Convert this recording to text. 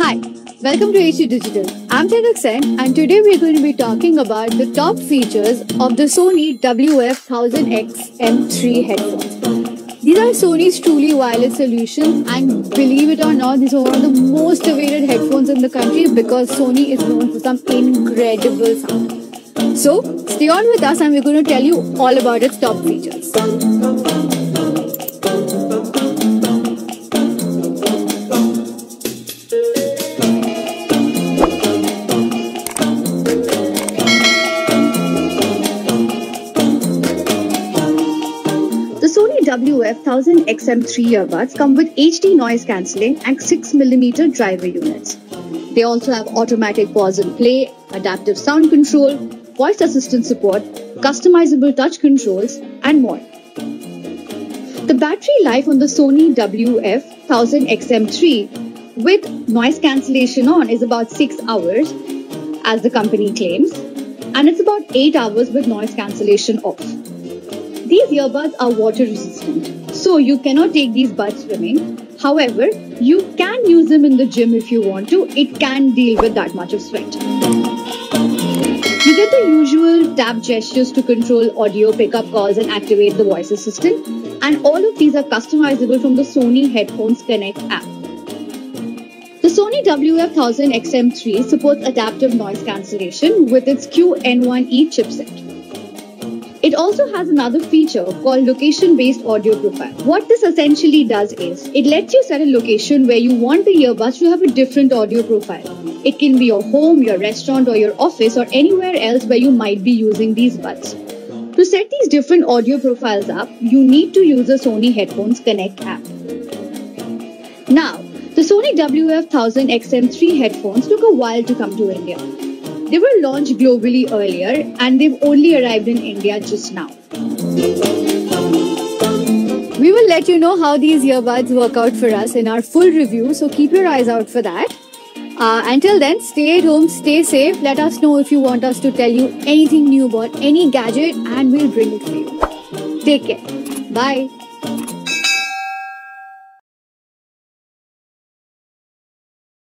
Hi, welcome to HT Digital. I'm TWS and today we're going to be talking about the top features of the Sony WF-1000XM3 headphones. These are Sony's truly wireless solutions, and believe it or not, these are one of the most awaited headphones in the country because Sony is known for some incredible sound. So stay on with us and we're going to tell you all about its top features. The Sony WF-1000XM3 earbuds come with HD noise cancelling and 6mm driver units. They also have automatic pause and play, adaptive sound control, voice assistant support, customizable touch controls, and more. The battery life on the Sony WF-1000XM3 with noise cancellation on is about 6 hours, as the company claims, and it's about 8 hours with noise cancellation off. These earbuds are water resistant, so you cannot take these buds swimming. However, you can use them in the gym if you want to. It can deal with that much of sweat. You get the usual tap gestures to control audio, pick up calls and activate the voice assistant. And all of these are customizable from the Sony Headphones Connect app. The Sony WF-1000XM3 supports adaptive noise cancellation with its QN1E chipset. It also has another feature called location-based audio profile. What this essentially does is, it lets you set a location where you want the earbuds to have a different audio profile. It can be your home, your restaurant or your office or anywhere else where you might be using these buds. To set these different audio profiles up, you need to use the Sony Headphones Connect app. Now, the Sony WF-1000XM3 headphones took a while to come to India. They were launched globally earlier and they've only arrived in India just now. We will let you know how these earbuds work out for us in our full review, so keep your eyes out for that. Until then, stay at home, stay safe. Let us know if you want us to tell you anything new about any gadget and we'll bring it for you. Take care. Bye.